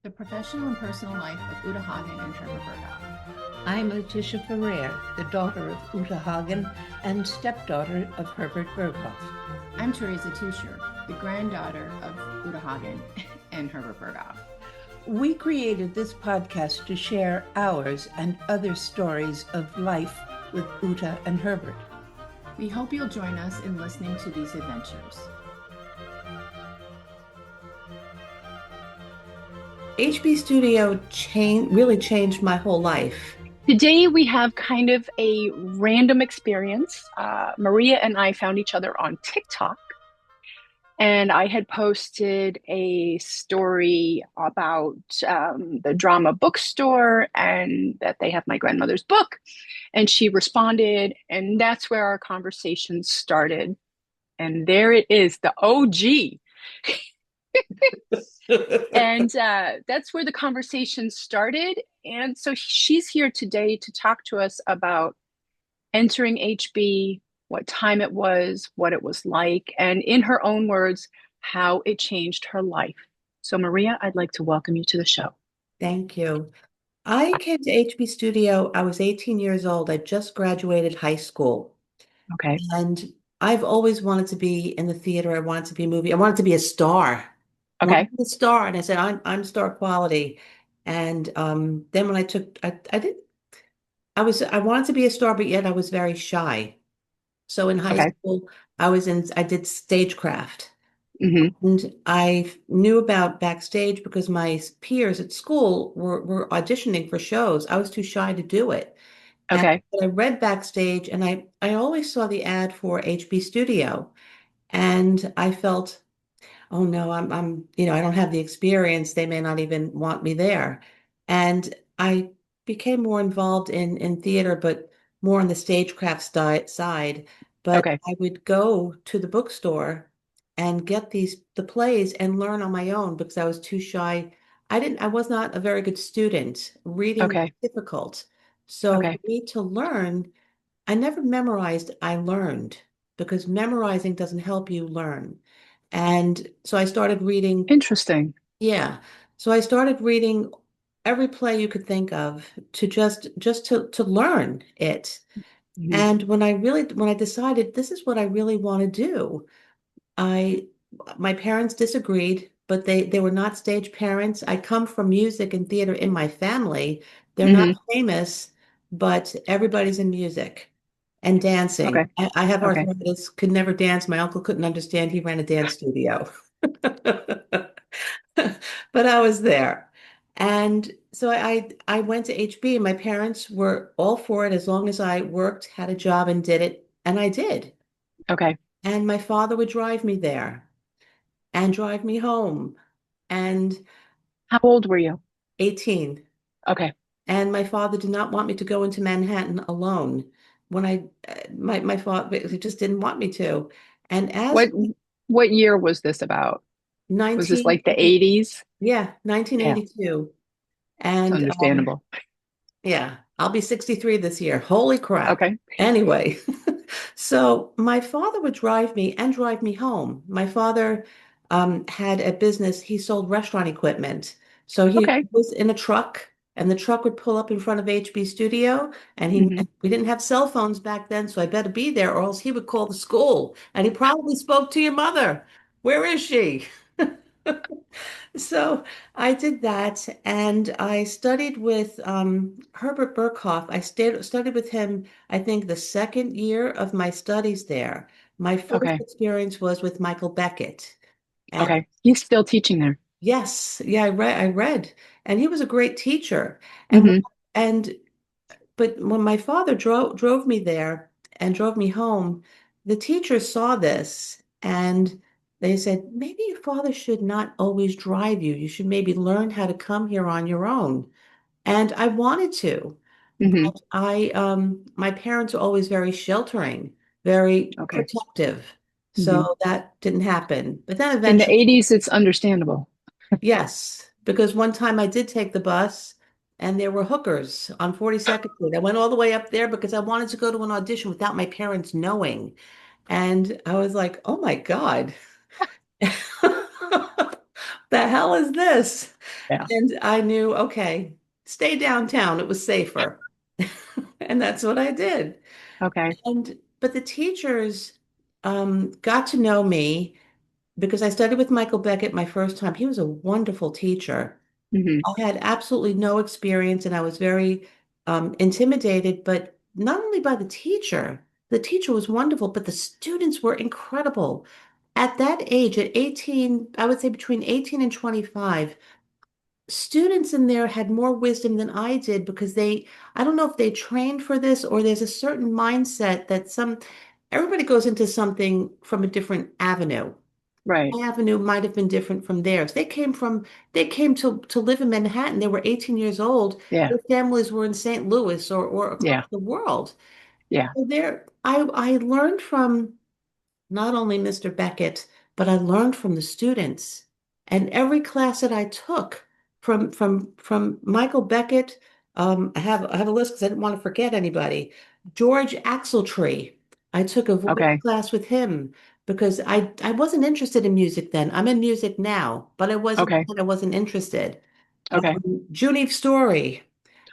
The Professional and Personal Life of Uta Hagen and Herbert Berghoff. I'm Letitia Ferrer, the daughter of Uta Hagen and stepdaughter of Herbert Berghoff. I'm Teresa Tuscher, the granddaughter of Uta Hagen and Herbert Berghoff. We created this podcast to share ours and other stories of life with Uta and Herbert. We hope you'll join us in listening to these adventures. HB Studio really changed my whole life. Today we have kind of a random experience. Maria and I found each other on TikTok, and I had posted a story about the drama bookstore and that they have my grandmother's book. And she responded, and that's where our conversation started. And there it is, the OG. And that's where the conversation started. And so she's here today to talk to us about entering HB, what time it was, what it was like, and in her own words, how it changed her life. So Maria, I'd like to welcome you to the show. Thank you. I came to HB Studio, I was 18 years old. I just graduated high school. Okay. And I've always wanted to be in the theater. I wanted to be a movie. I wanted to be a star. Okay. The star, and I said I'm star quality. And then when I wanted to be a star, but yet I was very shy. So in high Okay. school, I did stagecraft, Mm-hmm. and I knew about backstage because my peers at school were auditioning for shows. I was too shy to do it. And Okay. I read backstage, and I always saw the ad for HB Studio, and I felt, oh no, I don't have the experience. They may not even want me there. And I became more involved in theater, but more on the stagecraft side. But Okay. I would go to the bookstore and get the plays and learn on my own because I was too shy. I was not a very good student. Reading was Okay. difficult. So for Okay. me to learn, I never memorized, I learned because memorizing doesn't help you learn. And so I started reading, Interesting. yeah. So I started reading every play you could think of to just to learn it. Mm-hmm. And when I decided this is what I really want to do, I my parents disagreed, but they were not stage parents. I come from music and theater in my family. They're not Mm-hmm. famous, but everybody's in music and dancing. Okay. I have Okay. arthritis, could never dance. My uncle couldn't understand. He ran a dance studio. But I was there. And so I went to HB, and my parents were all for it as long as I worked, had a job, and did it. And I did. Okay. And my father would drive me there and drive me home. And How old were you? 18. Okay. And my father did not want me to go into Manhattan alone. When my father, he just didn't want me to. And as What what year was this about? Was this like the 1980, 80s? yeah, Yeah, 1982. it's And understandable. yeah, I'll be 63 this year. Holy crap. Okay. Anyway, so my father would drive me home. My father had a business, he sold restaurant equipment. So he Okay. was in a truck, and the truck would pull up in front of HB Studio, and Hmm. we didn't have cell phones back then, so I better be there, or else he would call the school. And he probably spoke to your mother. Where is she? So I did that, and I studied with Herbert Berghoff. Studied with him, I think, the second year of my studies there. My first Okay. experience was with Michael Becket. And Okay. He's still teaching there. yes, yeah, I read, and he was a great teacher. And Hmm. and but when my father drove me there and drove me home, the teachers saw this and they said, maybe your father should not always drive you. You should maybe learn how to come here on your own. And I wanted to, Hmm. but my parents were always very sheltering, very Okay. protective. Hmm. So that didn't happen. But then In the eventually, 80s, it's understandable. yes, because one time I did take the bus and there were hookers on 42nd Street. I went all the way up there because I wanted to go to an audition without my parents knowing. And I was like, oh my God. That the hell is this? Yeah. And I knew, okay, stay downtown. It was safer. And that's what I did. Okay. But the teachers got to know me because I studied with Michael Becket my first time. He was a wonderful teacher. Hmm. I had absolutely no experience and I was very intimidated, but not only by the teacher was wonderful, but the students were incredible. At that age, at 18, I would say between 18 and 25, students in there had more wisdom than I did because I don't know if they trained for this or there's a certain mindset that everybody goes into something from a different avenue. Right. My avenue might have been different from theirs. They came to live in Manhattan. They were 18 years old. Yeah. Their families were in St. Louis or across Yeah. the world. Yeah. So I learned from not only Mr. Beckett, but I learned from the students. And every class that I took from Michael Beckett, I have a list because I didn't want to forget anybody. George Axletree. I took a voice Okay. class with him because I wasn't interested in music then. I'm in music now, but Okay. I wasn't interested. Okay. Eve Story.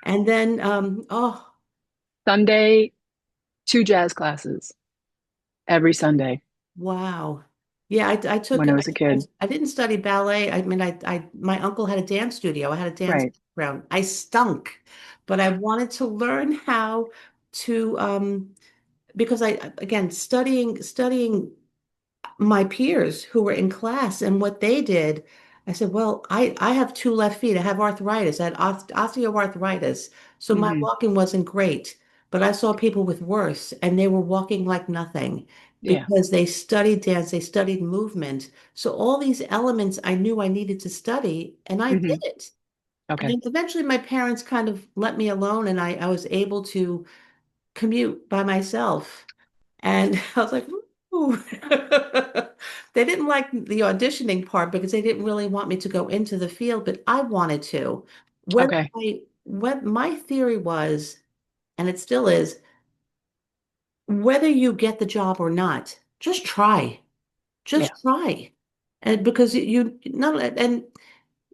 And then Sunday, two jazz classes every Sunday wow. Yeah, I took when I was a kid. I didn't study ballet. I mean I my uncle had a dance studio. I had a dance Right. background. I stunk, but I wanted to learn how to because I again studying my peers who were in class and what they did, I said, well, I have two left feet. I have arthritis. I had osteoarthritis. So my Hmm. walking wasn't great. But I saw people with worse, and they were walking like nothing Yeah. because they studied dance, they studied movement. So all these elements I knew I needed to study, and I did Hmm. it. Okay. And eventually my parents kind of let me alone, and I was able to commute by myself. And I was like, ooh. They didn't like the auditioning part because they didn't really want me to go into the field, but I wanted to. Okay. What my theory was, and it still is, whether you get the job or not, just try. Yeah. Just try. And because you not and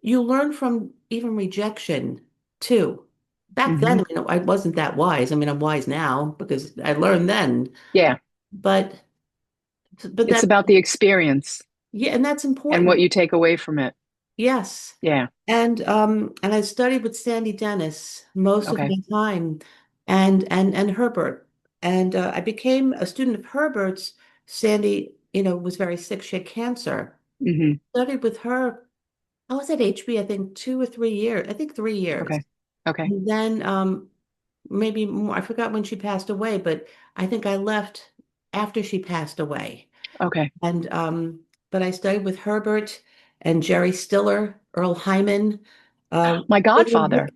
you learn from even rejection too. Back Hmm. then, I wasn't that wise. I mean, I'm wise now because I learned then. Yeah. But but It's that about the experience yeah, and that's and important. what you take away from it. Yes. Yeah. And I studied with Sandy Dennis most of Okay. my time and Herbert. And I became a student of Herbert's. Sandy, was very sick. She had cancer. Hmm. Studied with her. I was at HB, I think 2 or 3 years. I think 3 years. Okay. Okay. And then maybe more. I forgot when she passed away, but I think I left after she passed away. Okay. And but I studied with Herbert and Jerry Stiller, Earl Hyman. My William godfather. Hook.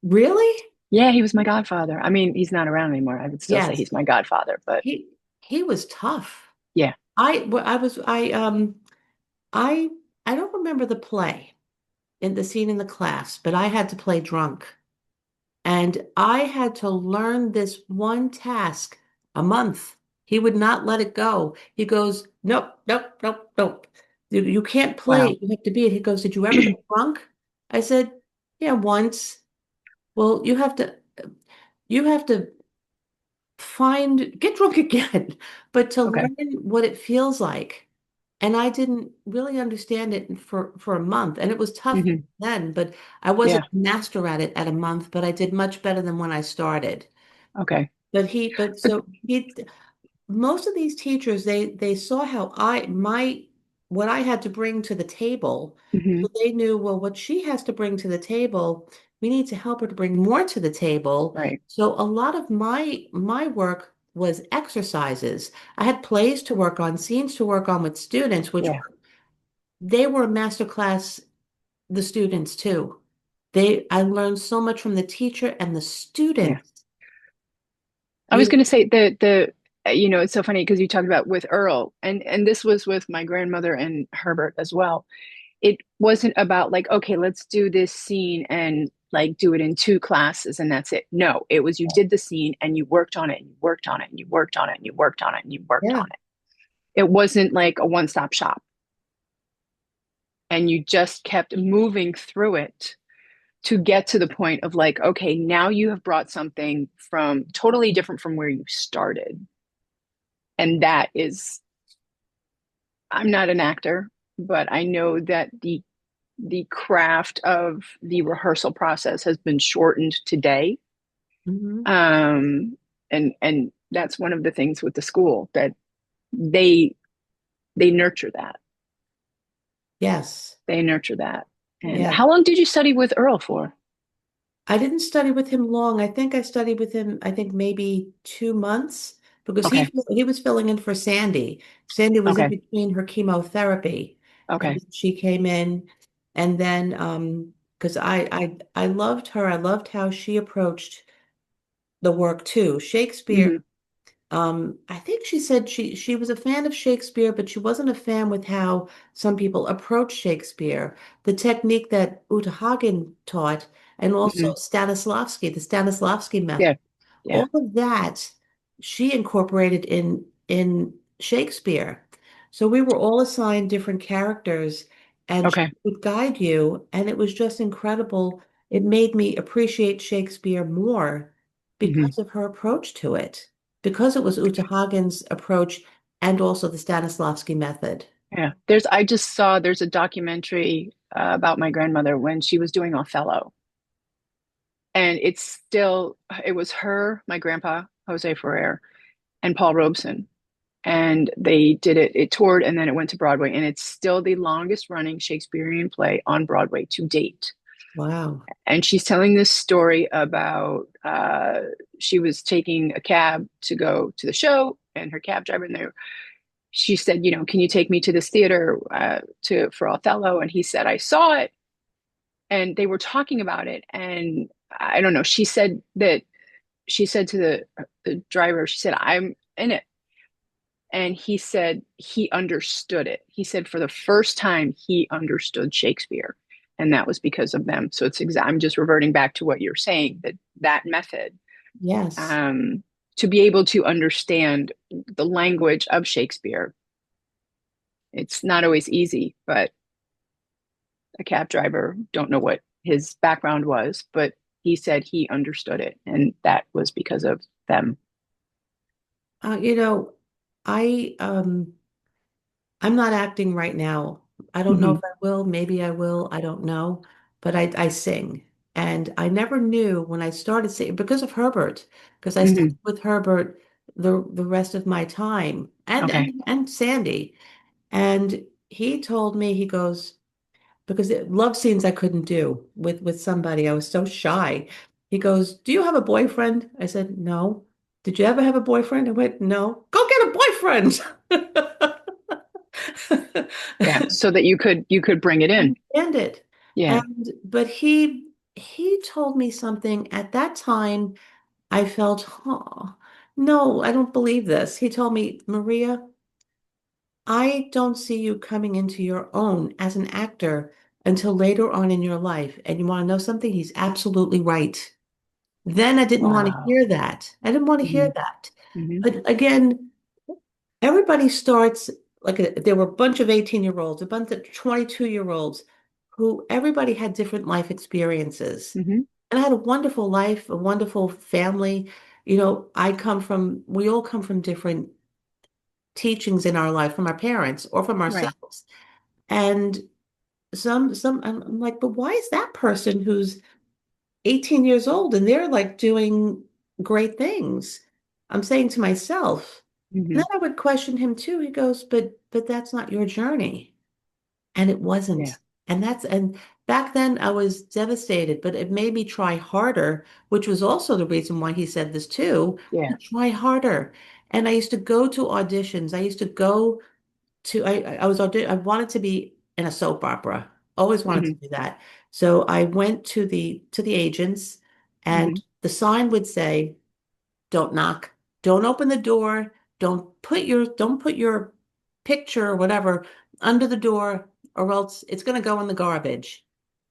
Really? Yeah, he was my godfather. I mean, he's not around anymore. I would still say Yes. he's my godfather, but He was tough. yeah. I was I I don't remember the play in the scene in the class, but I had to play drunk. And I had to learn this one task a month. He would not let it go. He goes, nope, nope, nope, nope. You can't play Wow. it. You have to be it. He goes, did you ever get drunk? I said, yeah, once. Well, you have to get drunk again, but to Okay. learn what it feels like. And I didn't really understand it for a month. And it was tough Hmm. then, but I wasn't Yeah. a master at it at a month, but I did much better than when I started. Okay. But But so he most of these teachers they saw how what I had to bring to the table. hmm So they knew, well, what she has to bring to the table, we need to help her to bring more to the table. right. So a lot of my work was exercises. I had plays to work on, scenes to work on with students, which Yeah. they were a master class, the students too. I learned so much from the teacher and the Yeah. students. I was You going to say it's so funny because you talked about with Earl and this was with my grandmother and Herbert as well. It wasn't about like, okay, let's do this scene and like do it in two classes and that's it. No, it was you did the scene and you worked on it and you worked on it and you worked on it and you worked on it and you worked yeah. on it. It wasn't like a one-stop shop. and you just kept moving through it to get to the point of like, okay, now you have brought something from totally different from where you started. And that is, I'm not an actor, but I know that the craft of the rehearsal process has been shortened today. Mhm. And that's one of the things with the school that they they nurture that. Yes. They nurture that. And Yeah. how long did you study with Earl for? I didn't study with him long. I think I studied with him, I think maybe 2 months because Okay. he was filling in for Sandy. Sandy was in Okay. between her chemotherapy, and Okay. then she came in, and then because I loved her. I loved how she approached the work too. Shakespeare. Hmm. I think she said she was a fan of Shakespeare, but she wasn't a fan with how some people approach Shakespeare. The technique that Uta Hagen taught, and also Hmm. the Stanislavski method, Yeah. Yeah. all of that she incorporated in Shakespeare. So we were all assigned different characters, and she Okay. would guide you, and it was just incredible. It made me appreciate Shakespeare more Hmm. because of her approach to it, because it was Uta Hagen's approach and also the Stanislavski method. Yeah. I just saw there's a documentary about my grandmother when she was doing Othello. And it was her, my grandpa, Jose Ferrer, and Paul Robeson. And they did it, it toured and then it went to Broadway. And it's still the longest running Shakespearean play on Broadway to date. Wow. And she's telling this story about she was taking a cab to go to the show, and her cab driver, and she said, can you take me to this theater to for Othello? And he said, I saw it. And they were talking about it. And I don't know, she said to the driver, she said, I'm in it. And he said he understood it. He said for the first time he understood Shakespeare, and that was because of them. So I'm just reverting back to what you're saying, that method, Yes. um, to be able to understand the language of Shakespeare. It's not always easy, but a cab driver, don't know what his background was, but he said he understood it, and that was because of them. You know, I I'm not acting right now. I don't know Hmm. if I will, maybe I will, I don't know, but I sing. And I never knew when I started singing because of Herbert, because I Hmm. studied with Herbert the rest of my time Okay. and Sandy. And he told me, he goes, because love scenes I couldn't do with somebody. I was so shy. He goes, "Do you have a boyfriend?" I said, "No." "Did you ever have a boyfriend?" I went, "No." "Go get a boyfriend." Yeah, so that you could bring it in. And it. Yeah. And but he told me something at that time. I felt, oh, no, I don't believe this. He told me, "Maria, I don't see you coming into your own as an actor until later on in your life." And you want to know something? He's absolutely right. Then I didn't want to Wow. hear that. I didn't want to hear Hmm. that. Hmm. But again, everybody starts like there were a bunch of 18-year-olds, a bunch of 22-year-olds who everybody had different life experiences. Hmm. And I had a wonderful life, a wonderful family. We all come from different teachings in our life from our parents or from Right. ourselves. And I'm like, but why is that person who's 18 years old and they're like doing great things? I'm saying to myself, and Hmm. then I would question him too. He goes, but that's not your journey. And it Yeah. wasn't. And back then I was devastated, but it made me try harder, which was also the reason why he said this too, Yeah. to try harder. And I used to go to auditions. I used to go to I wanted to be in a soap opera. Always wanted to Hmm. do that. So I went to the agents, and Hmm. the sign would say, "Don't knock, don't open the door, don't put your picture or whatever under the door, or else it's going to go in the garbage."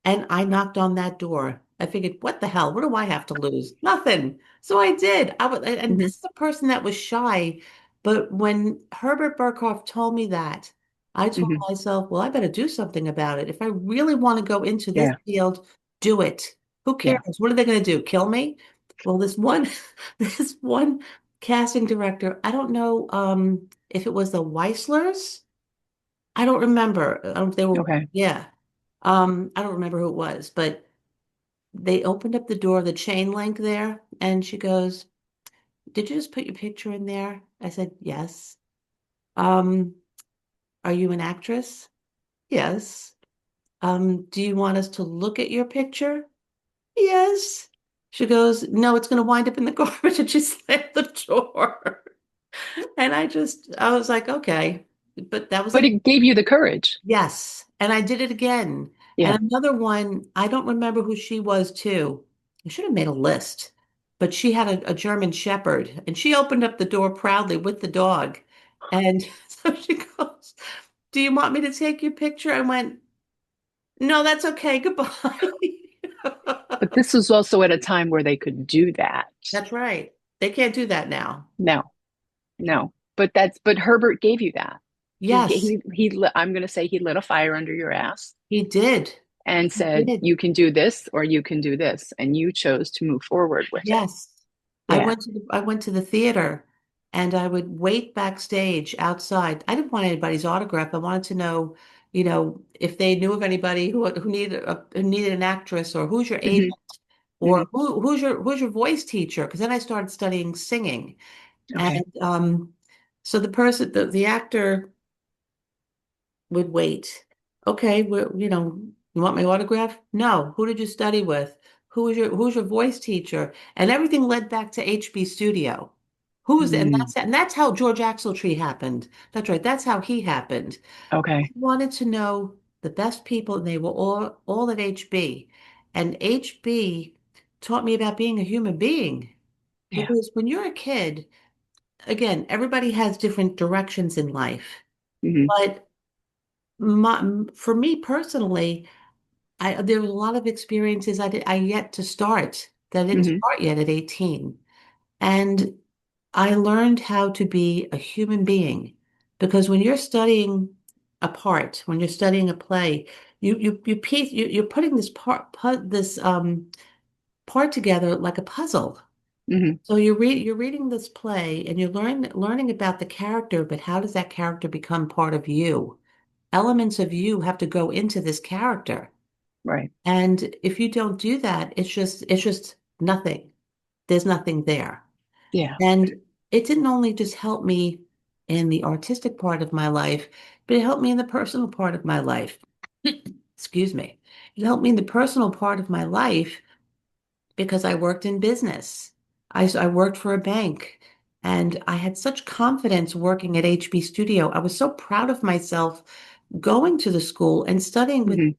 And I knocked on that door. I figured, what the hell? What do I have to lose? Nothing. So I did. And Hmm. this is a person that was shy. But when Herbert Burkhoff told me that, I told Hmm. myself, well, I better do something about it. If I really want to go into this Yeah. field, do it. Who cares? Yeah. What are they going to do? Kill me? Well, this one, this one casting director, I don't know if it was the Weislers. I don't remember. I don't, they were, Okay. yeah. I don't remember who it was, but they opened up the door of the chain link there, and she goes, "Did you just put your picture in there?" I said, "Yes." Um, are you an actress? Yes. Do you want us to look at your picture? Yes. She goes, no, it's going to wind up in the garbage. And she slammed the door. And I was like, okay. But that was But a it gave you the courage. yes. And I did it again. Yeah. And another one, I don't remember who she was too. I should have made a list. But she had a German Shepherd and she opened up the door proudly with the dog. And so she goes, do you want me to take your picture? I went, no, that's okay. Goodbye. But this was also at a time where they could do that. That's right. They can't do that now. No, no. But Herbert gave you that. Yes, I'm going to say he lit a fire under your ass he did. and He said, did. you can do this or you can do this. And you chose to move forward with it. Yes. Yeah. I went to the theater and I would wait backstage outside. I didn't want anybody's autograph. I wanted to know, if they knew of anybody who needed an actress or who's your Hmm. agent Hmm. or who's your voice teacher? Because then I started studying singing. Okay. And so the actor would wait. Okay, you want my autograph? No. Who did you study with? Who's your voice teacher? And everything led back to HB Studio. Mm. And that's how George Axletree happened. That's right. That's how he happened. I Okay. wanted to know the best people, and they were all at HB. And HB taught me about being a human being. Yeah. Because when you're a kid, again, everybody has different directions in life. Hmm. But for me personally, there was a lot of experiences I yet to start that I didn't Hmm. start yet at 18. And I learned how to be a human being because when you're studying a part, when you're studying a play, you're putting this part together like a puzzle. Hmm. So you're reading this play and you're learning about the character, but how does that character become part of you? Elements of you have to go into this character. Right. And if you don't do that, it's just nothing. There's nothing there. Yeah. And it didn't only just help me in the artistic part of my life, but it helped me in the personal part of my life. Excuse me. It helped me in the personal part of my life because I worked in business. I worked for a bank and I had such confidence working at HB Studio. I was so proud of myself going to the school and studying with Hmm.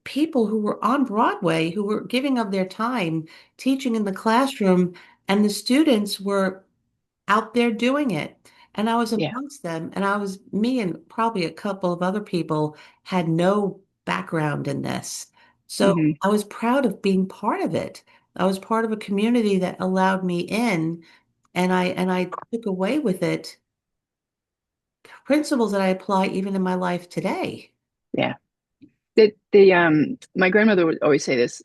people who were on Broadway, who were giving of their time teaching in the classroom, and the students were out there doing it. And I was Yeah. amongst them, and me and probably a couple of other people had no background in this. So Hmm. I was proud of being part of it. I was part of a community that allowed me in, and I took away with it principles that I apply even in my life today. Yeah. My grandmother would always say this,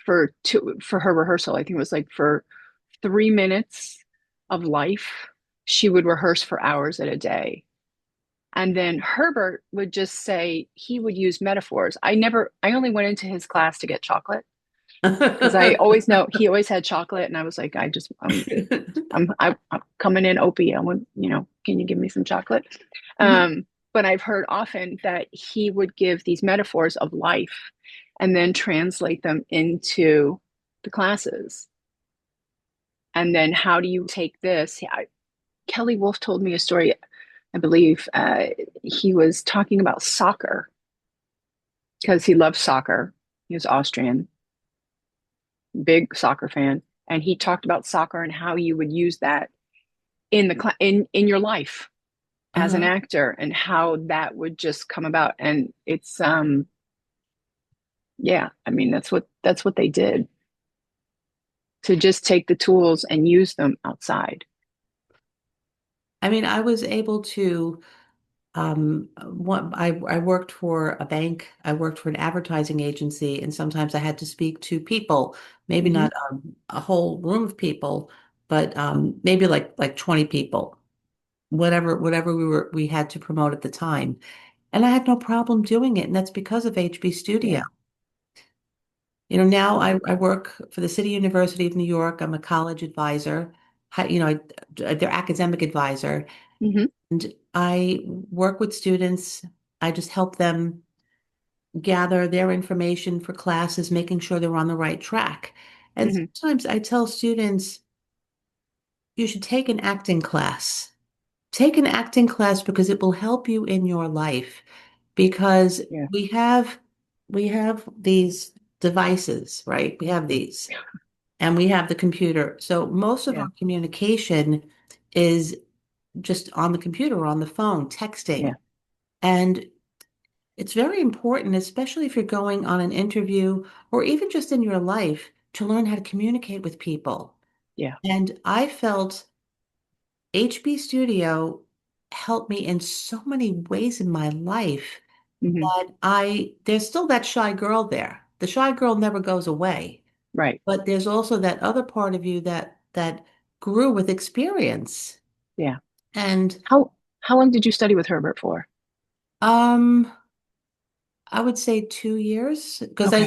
for her rehearsal. I think it was like for 3 minutes of life, she would rehearse for hours at a day. And then Herbert would just say he would use metaphors. I only went into his class to get chocolate because I always know he always had chocolate, and I was like, I'm coming in Opie. I want, can you give me some chocolate? But I've heard often that he would give these metaphors of life and then translate them into the classes. And then how do you take this? Kelly Wolf told me a story, I believe. He was talking about soccer because he loved soccer. He was Austrian, big soccer fan. And he talked about soccer and how you would use that in your life as an Uh-huh. actor and how that would just come about. And it's yeah, I mean that's what they did, to just take the tools and use them outside. I mean, I was able to. I worked for a bank, I worked for an advertising agency, and sometimes I had to speak to people, maybe Hmm. not a whole room of people, but maybe like 20 people, whatever we had to promote at the time. And I had no problem doing it, and that's because of HB Studio. Yeah. Now I work for the City University of New York. I'm a college advisor, their academic advisor, Hmm. and I work with students. I just help them gather their information for classes, making sure they're on the right track. And Hmm. sometimes I tell students, you should take an acting class. Take an acting class because it will help you in your life. Because Yeah. we have these devices, right? We have these, and we have the computer. So most of Yeah. our communication is just on the computer or on the phone, Yeah. texting. And it's very important, especially if you're going on an interview or even just in your life, to learn how to communicate with people. Yeah. And I felt HB Studio helped me in so many ways in my life Hmm. that there's still that shy girl there. The shy girl never goes away, Right. but there's also that other part of you that grew with experience. Yeah. And How long did you study with Herbert for? um I would say 2 years because Okay.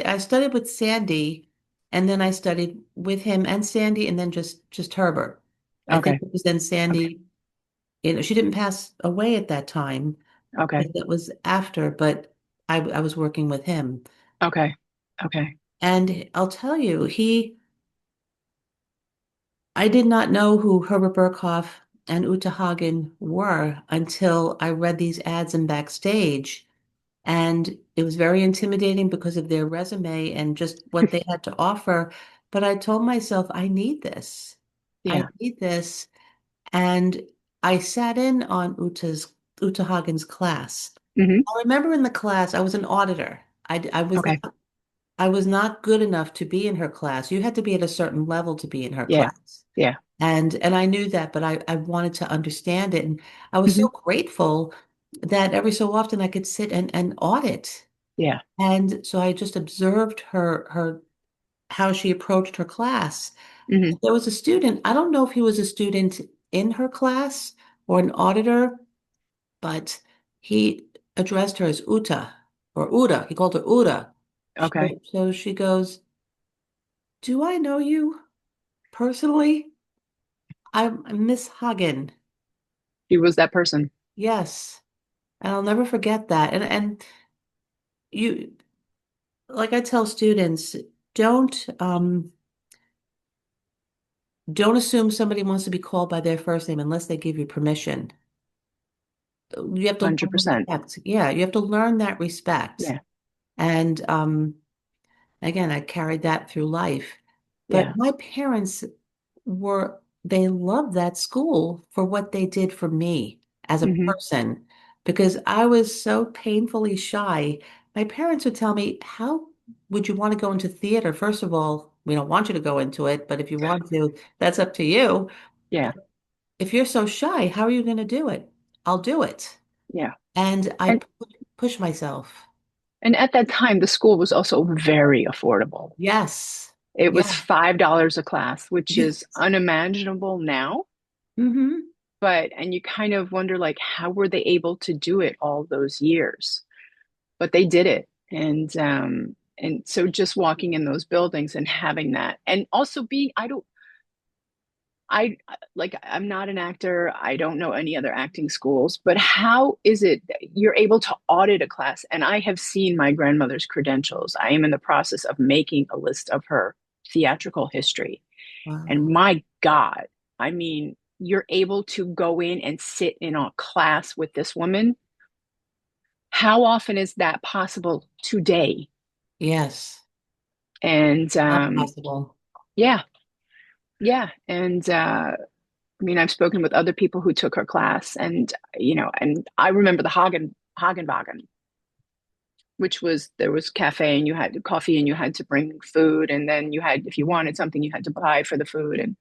I studied with Sandy, and then I studied with him and Sandy, and then just Herbert. I think Okay. it was then Okay. Sandy, she didn't pass away at that time. Okay. That was after, but I was working with him. Okay. Okay. And I'll tell you, I did not know who Herbert Berghoff and Uta Hagen were until I read these ads in Backstage. And it was very intimidating because of their resume and just what they had to offer. But I told myself, I need this. I Yeah. need this. And I sat in on Uta Hagen's class. Hmm. I remember in the class, I was an auditor. Okay. I was not good enough to be in her class. You had to be at a certain level to be in her Yeah. class. Yeah. And I knew that, but I wanted to understand it. And I was Hmm. so grateful that every so often I could sit and audit. Yeah. And so I just observed her how she approached her class. Hmm. There was a student, I don't know if he was a student in her class or an auditor, but he addressed her as Uta or Uda. He called her Uda. Okay. So she goes, "Do I know you personally? I'm Miss Hagen." He was that person. Yes. And I'll never forget that. And you, like I tell students, don't don't assume somebody wants to be called by their first name unless they give you permission. You have to learn 100%. respect. Yeah, you have to learn that respect. Yeah. And again, I carried that through life. Yeah. But my parents they loved that school for what they did for me as a Hmm. person because I was so painfully shy. My parents would tell me, "How would you want to go into theater? First of all, we don't want you to go into it, but if you want to, that's up to you. Yeah. If you're so shy, how are you going to do it? I'll do it." Yeah. And I And push myself. and at that time, the school was also very affordable. Yes. It was Yeah. $5 a class, which is Yes. unimaginable now. Mm-hmm. But, and you kind of wonder, like, how were they able to do it all those years? But they did it. And so just walking in those buildings and having that, and also being, I like, I'm not an actor. I don't know any other acting schools, but how is it that you're able to audit a class? And I have seen my grandmother's credentials. I am in the process of making a list of her theatrical history. And Wow. my God, I mean, you're able to go in and sit in a class with this woman. How often is that possible today? Yes. And Not possible. yeah, yeah. And I mean, I've spoken with other people who took her class, and and I remember the Hagenbagen, which was there was cafe and you had coffee and you had to bring food, and then you had if you wanted something you had to buy for the food, and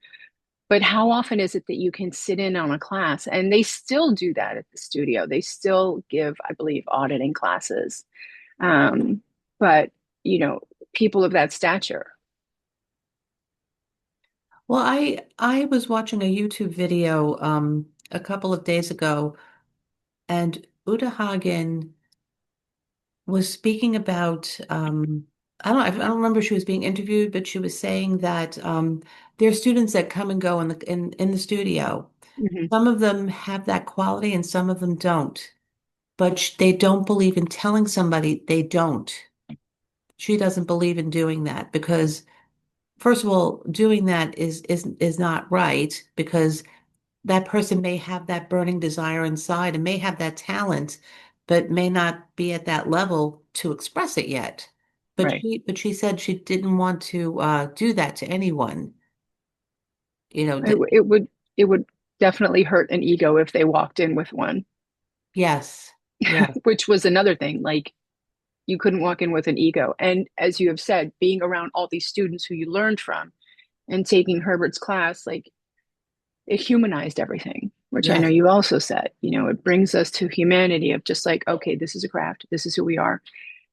But how often is it that you can sit in on a class? And they still do that at the studio. They still give, I believe, auditing classes. Um, but, you know, people of that stature. Well, I was watching a YouTube video a couple of days ago, and Uta Hagen was speaking about I don't remember if she was being interviewed, but she was saying that there are students that come and go in the studio. Mhm. Some of them have that quality and some of them don't. But they don't believe in telling somebody they don't. She doesn't believe in doing that because first of all, doing that is not right because that person may have that burning desire inside and may have that talent, but may not be at that level to express it yet. Right. But she said she didn't want to do that to anyone. You know, It would definitely hurt an ego if they walked in with one, yes, yeah, which was another thing. Like you couldn't walk in with an ego. And as you have said, being around all these students who you learned from and taking Herbert's class, like it humanized everything, which I know yes, you also said. You know, it brings us to humanity of just like, okay, this is a craft, this is who we are.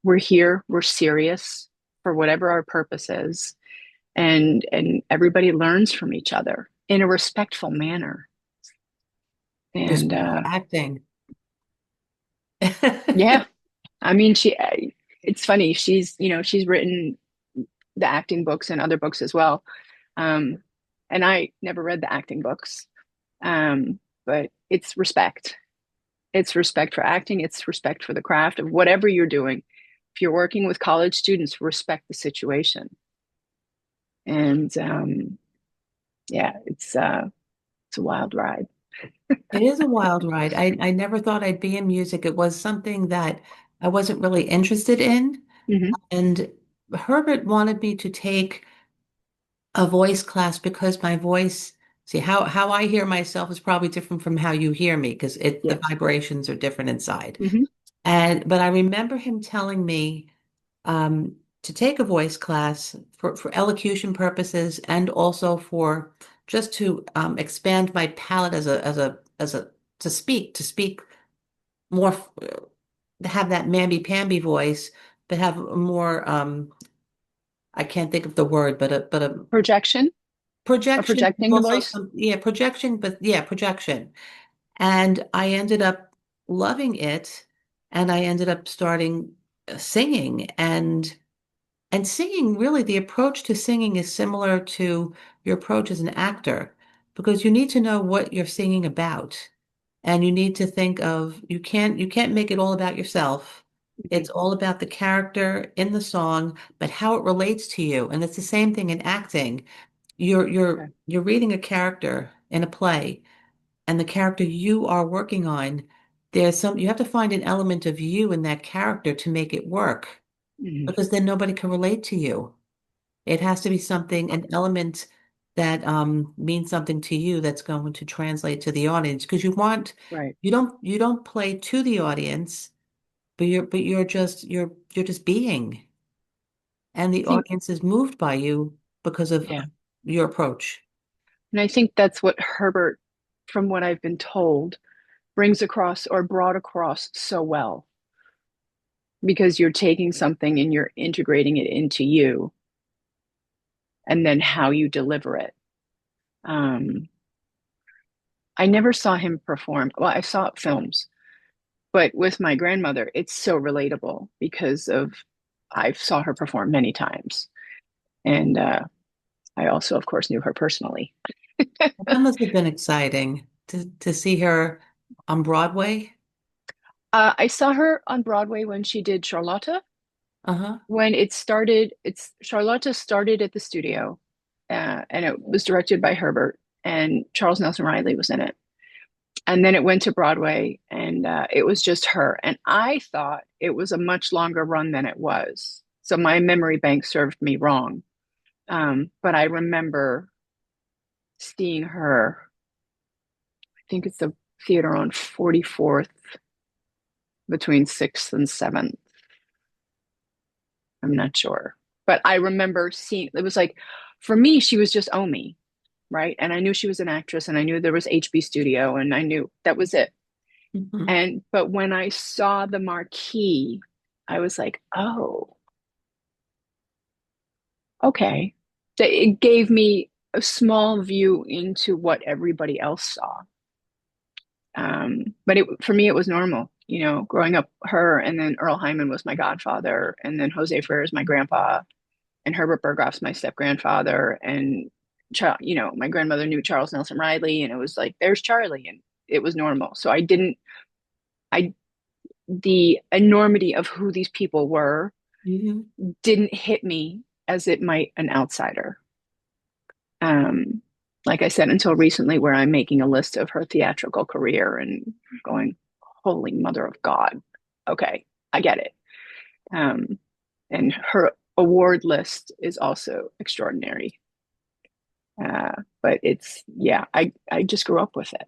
We're here, we're serious for whatever our purpose is, and everybody learns from each other in a respectful manner. And respectful acting. yeah, I mean, it's funny. She's written the acting books and other books as well. Um, and I never read the acting books. But it's respect. It's respect for acting. It's respect for the craft of whatever you're doing. If you're working with college students, respect the situation. And yeah, it's a wild ride. It is a wild ride. I never thought I'd be in music. It was something that I wasn't really interested in. Hmm. And Herbert wanted me to take a voice class because my voice, see how I hear myself is probably different from how you hear me because the Yes. vibrations are different inside. Hmm. And but I remember him telling me to take a voice class for elocution purposes and also for just to expand my palate as a to speak more to have that mamby-pamby voice, but have a more I can't think of the word, but a Projection or projection, projecting the also voice. some, yeah, projection, but yeah, projection. And I ended up loving it, and I ended up starting singing and singing, really, the approach to singing is similar to your approach as an actor because you need to know what you're singing about. And you need to think of you can't make it all about yourself. Mhm. It's all about the character in the song, but how it relates to you. And it's the same thing in acting. You're you're Okay. you're reading a character in a play, and the character you are working on, you have to find an element of you in that character to make it work Mhm. because then nobody can relate to you. It has to be something, an element that means something to you that's going to translate to the audience because Right. you don't play to the audience, but you're just being, and I the think, audience is moved by you because of yeah. your approach. And I think that's what Herbert, from what I've been told, brings across or brought across so well because you're taking something and you're integrating it into you and then how you deliver it. Um, I never saw him perform. Well, I saw films, but with my grandmother, it's so relatable because of I saw her perform many times. And I also, of course, knew her personally. That must have been exciting to see her on Broadway. I saw her on Broadway when she did Charlotta. Uh-huh. When it started, it's Charlotta started at the studio, and it was directed by Herbert, and Charles Nelson Riley was in it. And then it went to Broadway, and it was just her. And I thought it was a much longer run than it was. So my memory bank served me wrong. But I remember seeing her, I think it's the theater on 44th between 6th and 7th. I'm not sure. But I remember seeing it was like for me, she was just Omi. right? And I knew she was an actress, and I knew there was HB Studio, and I knew that was it. Mhm. And but when I saw the marquee, I was like, oh, okay. It gave me a small view into what everybody else saw. But for me, it was normal, growing up. Her and then Earl Hyman was my godfather, and then Jose Ferrer is my grandpa, and Herbert Berghoff's my step grandfather, and my grandmother knew Charles Nelson Riley, and it was like, there's Charlie, and it was normal. So I the enormity of who these people were Mhm. didn't hit me as it might an outsider. Um, like I said, until recently, where I'm making a list of her theatrical career and going, holy mother of God. Okay, I get it. Um, and her award list is also extraordinary. But yeah, I just grew up with it.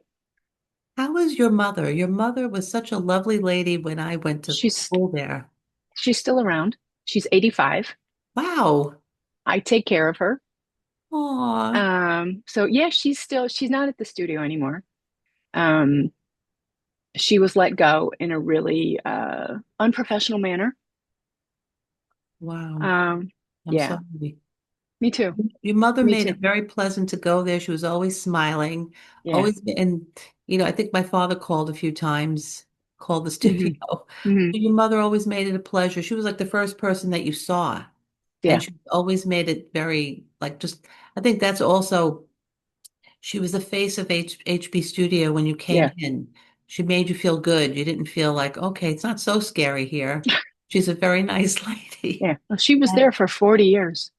How was your mother? Your mother was such a lovely lady when I went to She's school there. she's still around. She's 85. Wow. I take care of her. Aw. So yeah, she's not at the studio anymore. Um, she was let go in a really unprofessional manner. Wow. Um, I'm yeah, sorry. me too. Your mother Me made too. it very pleasant to go there. She was always smiling, Yeah. always, and I think my father called a few times, called the studio. Hmm. Hmm. Your mother always made it a pleasure. She was like the first person that you saw, and Yeah. she always made it very like just. I think that's also she was the face of HB Studio when you came Yeah. in. She made you feel good. You didn't feel like, okay, it's not so scary here. She's a very nice lady. Yeah. Well, she was And- there for 40 years.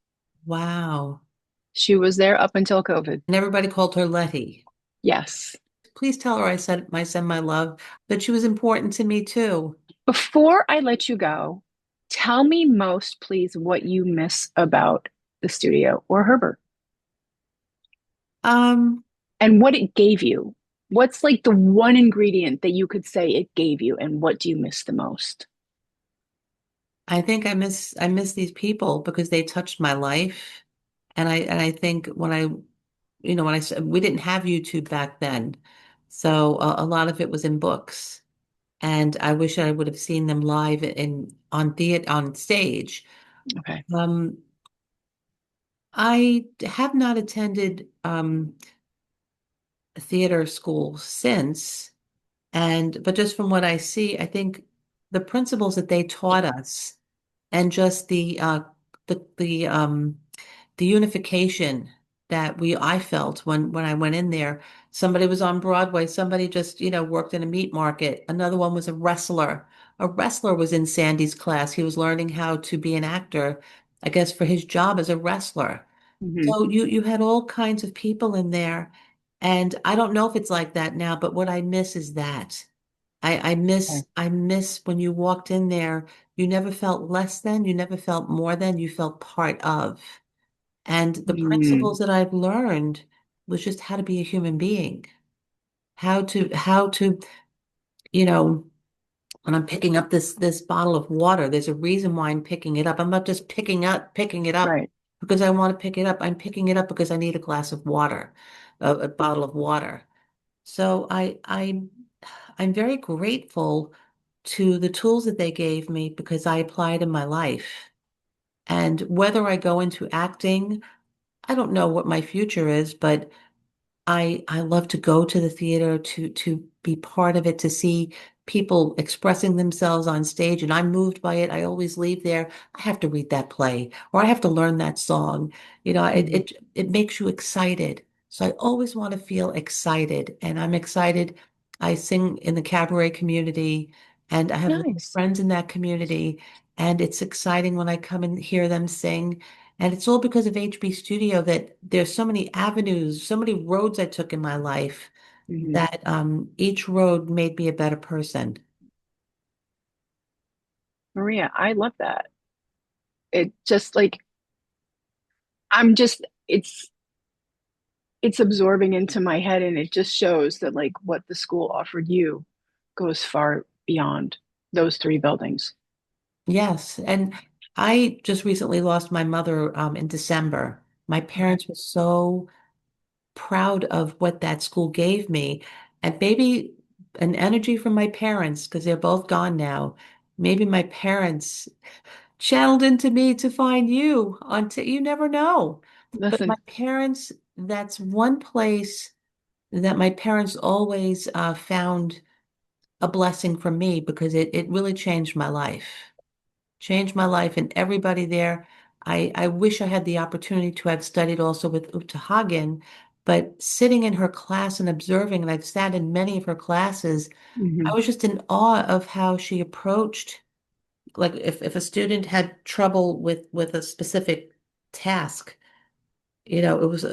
wow. She was there up until COVID. And everybody called her Letty. Yes. Please tell her I send my love, that she was important to me too. Before I let you go, tell me most, please, what you miss about the studio or Herbert Um, and what it gave you. What's like the one ingredient that you could say it gave you, and what do you miss the most? I think I miss these people because they touched my life. And I think when I said we didn't have YouTube back then. So a lot of it was in books. And I wish I would have seen them live on stage. Okay. Um, I have not attended theater school since. But just from what I see, I think the principles that they taught us and just the the um the unification that I felt when I went in there. Somebody was on Broadway, somebody just, worked in a meat market. Another one was a wrestler. A wrestler was in Sandy's class. He was learning how to be an actor, I guess, for his job as a wrestler. Hmm. So you had all kinds of people in there. And I don't know if it's like that now, but what I miss is that. Okay. I miss when you walked in there, you never felt less than, you never felt more than, you felt part of. And the Mm, principles that I've learned was just how to be a human being, how to, you know, when I'm picking up this bottle of water, there's a reason why I'm picking it up. I'm not just picking it up right. because I want to pick it up. I'm picking it up because I need a glass of water, a bottle of water. So I'm very grateful to the tools that they gave me because I applied in my life. And whether I go into acting, I don't know what my future is, but I love to go to the theater to be part of it, to see people expressing themselves on stage, and I'm moved by it. I always leave there. I have to read that play or I have to learn that song. Hmm. It makes you excited. So I always want to feel excited, and I'm excited. I sing in the cabaret community, and I have a lot of Nice. friends in that community, and it's exciting when I come and hear them sing. And it's all because of HB Studio that there's so many avenues, so many roads I took in my life Hmm. that each road made me a better person. Maria, I love that. It just like I'm just it's absorbing into my head, and it just shows that like what the school offered you goes far beyond those three buildings. Yes. And I just recently lost my mother in December. My Okay. parents were so proud of what that school gave me. And maybe an energy from my parents, because they're both gone now. Maybe my parents channeled into me to find you you never know. But my Listen, parents, that's one place that my parents always found a blessing from me because it really changed my life. Changed my life and everybody there. I wish I had the opportunity to have studied also with Uta Hagen, but sitting in her class and observing, and I've sat in many of her classes, I mhm, was just in awe of how she approached, like if a student had trouble with a specific task, it was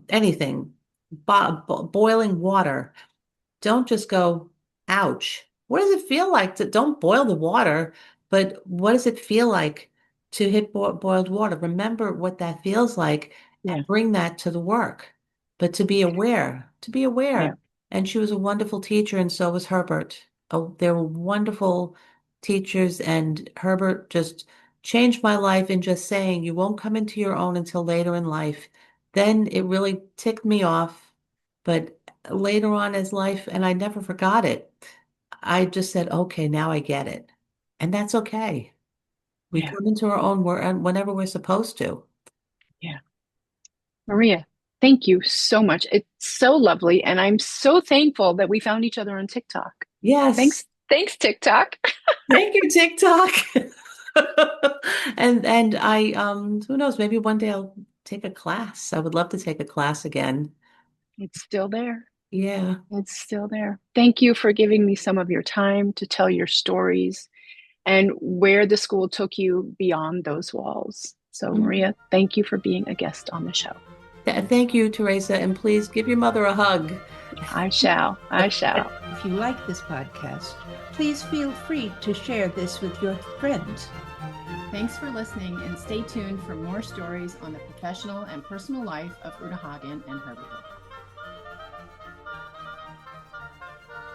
anything, boiling water. Don't just go, ouch. What does it feel like don't boil the water, but what does it feel like to hit boiled water? Remember what that feels like and yeah, bring that to the work. But to be yeah, aware. And she was a wonderful teacher, and so was Herbert. Oh, they were wonderful teachers, and Herbert just changed my life in just saying you won't come into your own until later in life. Then it really ticked me off. But later on as life, and I never forgot it. I just said, okay, now I get it. And that's okay. We yeah, come into our own whenever we're supposed to. yeah. Maria, thank you so much. It's so lovely, and I'm so thankful that we found each other on TikTok. Yes. Thanks, TikTok. Thank you, TikTok. And I who knows, maybe one day I'll take a class. I would love to take a class again. It's still there. Yeah. It's still there. Thank you for giving me some of your time to tell your stories and where the school took you beyond those walls. So, Mm. Maria, thank you for being a guest on the show. Thank you, Teresa, and please give your mother a hug. I shall. I shall. If you like this podcast, please feel free to share this with your friends. Thanks for listening, and stay tuned for more stories on the professional and personal life of Uta Hagen and Herbert.